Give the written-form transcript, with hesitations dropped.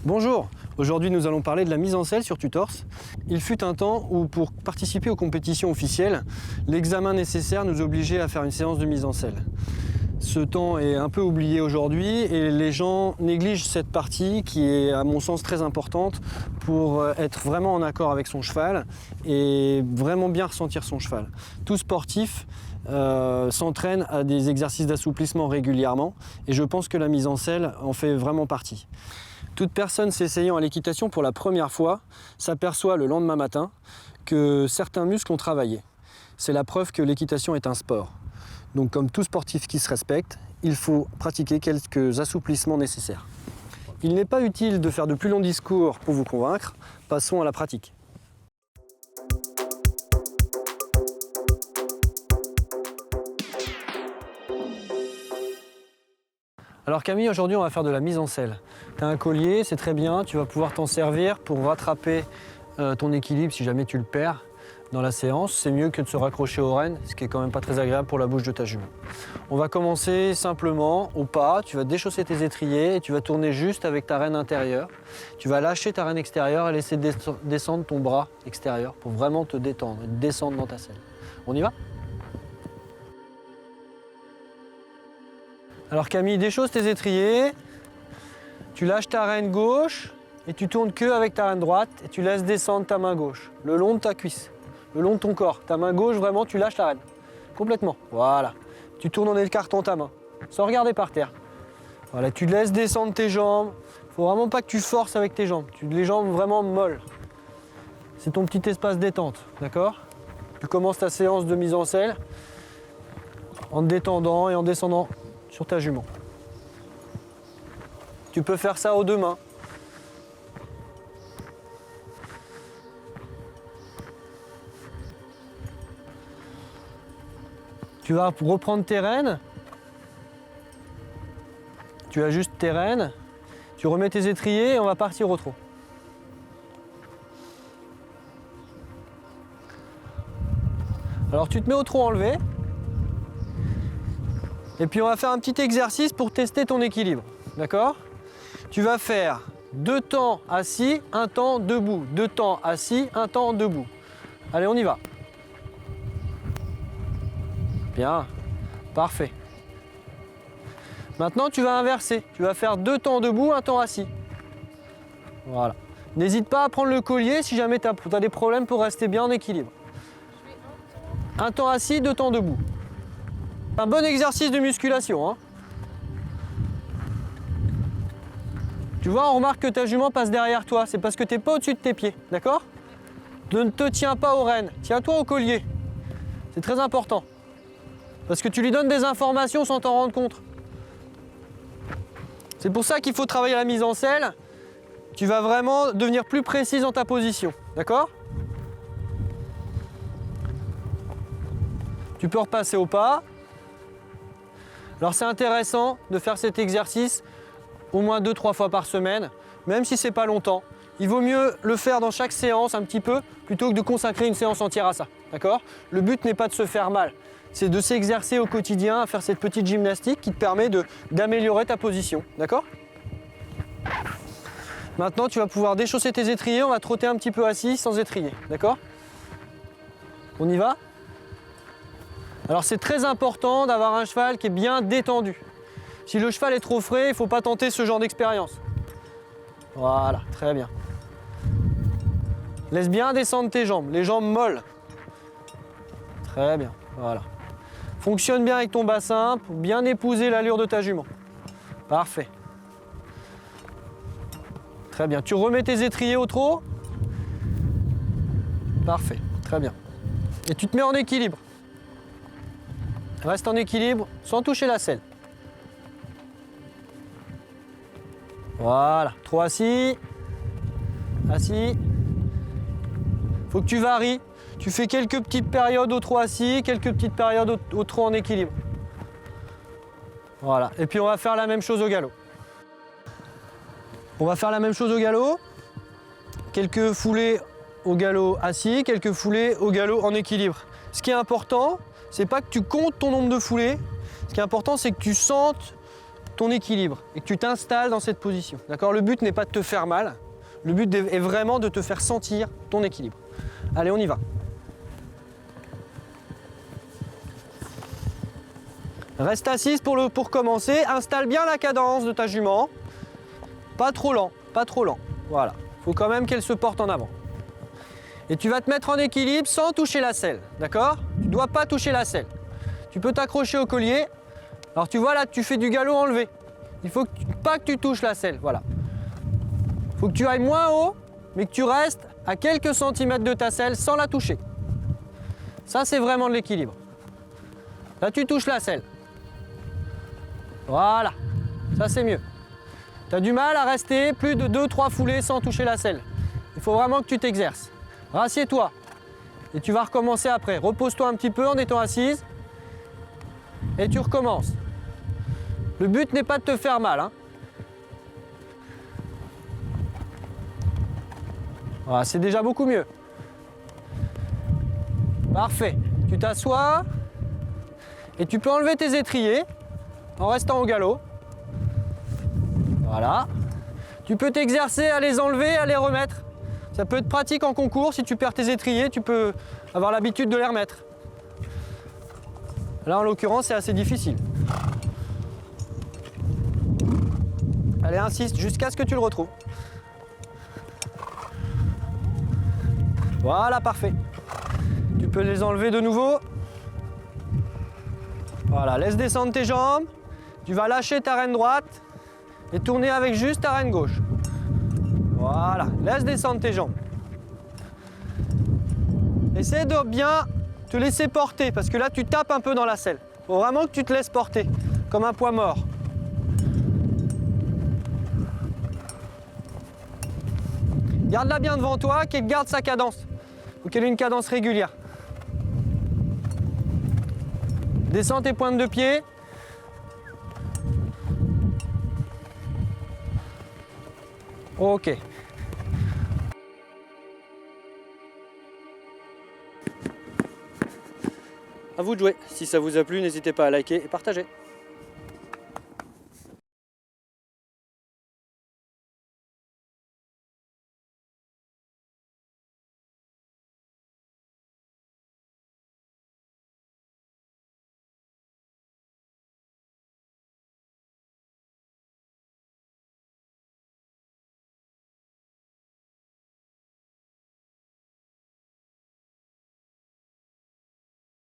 Bonjour, aujourd'hui nous allons parler de la mise en selle sur Tutorse. Il fut un temps où pour participer aux compétitions officielles, l'examen nécessaire nous obligeait à faire une séance de mise en selle. Ce temps est un peu oublié aujourd'hui et les gens négligent cette partie qui est à mon sens très importante pour être vraiment en accord avec son cheval et vraiment bien ressentir son cheval. Tout sportif s'entraîne à des exercices d'assouplissement régulièrement et je pense que la mise en selle en fait vraiment partie. Toute personne s'essayant à l'équitation pour la première fois s'aperçoit le lendemain matin que certains muscles ont travaillé. C'est la preuve que l'équitation est un sport. Donc comme tout sportif qui se respecte, il faut pratiquer quelques assouplissements nécessaires. Il n'est pas utile de faire de plus longs discours pour vous convaincre, passons à la pratique. Alors Camille, aujourd'hui on va faire de la mise en selle. Tu as un collier, c'est très bien, tu vas pouvoir t'en servir pour rattraper ton équilibre si jamais tu le perds dans la séance. C'est mieux que de se raccrocher aux rênes, ce qui est quand même pas très agréable pour la bouche de ta jument. On va commencer simplement au pas, tu vas déchausser tes étriers et tu vas tourner juste avec ta rêne intérieure. Tu vas lâcher ta rêne extérieure et laisser descendre ton bras extérieur pour vraiment te détendre et descendre dans ta selle. On y va ? Alors Camille, déchausse tes étriers, tu lâches ta rêne gauche et tu tournes que avec ta rêne droite et tu laisses descendre ta main gauche, le long de ta cuisse, le long de ton corps. Ta main gauche, vraiment, tu lâches la rêne, complètement. Voilà. Tu tournes en écartant ta main, sans regarder par terre. Voilà, tu laisses descendre tes jambes. Il ne faut vraiment pas que tu forces avec tes jambes. Les jambes vraiment molles. C'est ton petit espace détente, d'accord ? Tu commences ta séance de mise en selle en te détendant et en descendant sur ta jument. Tu peux faire ça aux deux mains. Tu vas reprendre tes rênes. Tu ajustes tes rênes. Tu remets tes étriers et on va partir au trot. Alors tu te mets au trot enlevé. Et puis on va faire un petit exercice pour tester ton équilibre, d'accord ? Tu vas faire 2 temps assis, 1 temps debout. 2 temps assis, 1 temps debout. Allez, on y va. Bien, parfait. Maintenant, tu vas inverser. Tu vas faire 2 temps debout, 1 temps assis. Voilà. N'hésite pas à prendre le collier si jamais tu as des problèmes pour rester bien en équilibre. 1 temps assis, 2 temps debout. Un bon exercice de musculation, hein. Tu vois, on remarque que ta jument passe derrière toi. C'est parce que tu n'es pas au-dessus de tes pieds, d'accord ? Ne te tiens pas aux rênes, tiens-toi au collier. C'est très important. Parce que tu lui donnes des informations sans t'en rendre compte. C'est pour ça qu'il faut travailler la mise en selle. Tu vas vraiment devenir plus précis dans ta position, d'accord ? Tu peux repasser au pas. Alors c'est intéressant de faire cet exercice au moins 2-3 fois par semaine, même si c'est pas longtemps. Il vaut mieux le faire dans chaque séance un petit peu, plutôt que de consacrer une séance entière à ça, d'accord ? Le but n'est pas de se faire mal, c'est de s'exercer au quotidien à faire cette petite gymnastique qui te permet d'améliorer ta position, d'accord ? Maintenant tu vas pouvoir déchausser tes étriers, on va trotter un petit peu assis sans étrier, d'accord ? On y va ? Alors c'est très important d'avoir un cheval qui est bien détendu. Si le cheval est trop frais, il ne faut pas tenter ce genre d'expérience. Voilà, très bien. Laisse bien descendre tes jambes, les jambes molles. Très bien, voilà. Fonctionne bien avec ton bassin pour bien épouser l'allure de ta jument. Parfait. Très bien, tu remets tes étriers au trot. Parfait, très bien. Et tu te mets en équilibre. Reste en équilibre sans toucher la selle. Voilà, trop assis. Assis. Faut que tu varies. Tu fais quelques petites périodes au trot assis, quelques petites périodes au trot en équilibre. Voilà, et puis on va faire la même chose au galop. On va faire la même chose au galop. Quelques foulées au galop assis, quelques foulées au galop en équilibre. Ce qui est important, c'est pas que tu comptes ton nombre de foulées. Ce qui est important, c'est que tu sentes ton équilibre et que tu t'installes dans cette position. D'accord? Le but n'est pas de te faire mal, le but est vraiment de te faire sentir ton équilibre. Allez, on y va. Reste assise pour commencer, installe bien la cadence de ta jument. Pas trop lent, pas trop lent. Voilà, il faut quand même qu'elle se porte en avant. Et tu vas te mettre en équilibre sans toucher la selle, d'accord? Tu ne dois pas toucher la selle. Tu peux t'accrocher au collier. Alors tu vois là, tu fais du galop enlevé. Il faut pas que tu touches la selle, voilà. Il faut que tu ailles moins haut, mais que tu restes à quelques centimètres de ta selle sans la toucher. Ça, c'est vraiment de l'équilibre. Là, tu touches la selle. Voilà, ça c'est mieux. Tu as du mal à rester plus de 2-3 foulées sans toucher la selle. Il faut vraiment que tu t'exerces. Rassieds-toi et tu vas recommencer après. Repose-toi un petit peu en étant assise et tu recommences. Le but n'est pas de te faire mal, hein. Voilà, c'est déjà beaucoup mieux. Parfait. Tu t'assois et tu peux enlever tes étriers en restant au galop. Voilà. Tu peux t'exercer à les enlever, à les remettre. Ça peut être pratique en concours. Si tu perds tes étriers, tu peux avoir l'habitude de les remettre. Là, en l'occurrence, c'est assez difficile. Allez, insiste jusqu'à ce que tu le retrouves. Voilà, parfait. Tu peux les enlever de nouveau. Voilà, laisse descendre tes jambes. Tu vas lâcher ta reine droite et tourner avec juste ta reine gauche. Voilà, laisse descendre tes jambes. Essaie de bien te laisser porter parce que là tu tapes un peu dans la selle. Il faut vraiment que tu te laisses porter comme un poids mort. Garde-la bien devant toi, qu'elle garde sa cadence. Il faut qu'elle ait une cadence régulière. Descends tes pointes de pied. Ok. À vous de jouer. Si ça vous a plu, n'hésitez pas à liker et partager.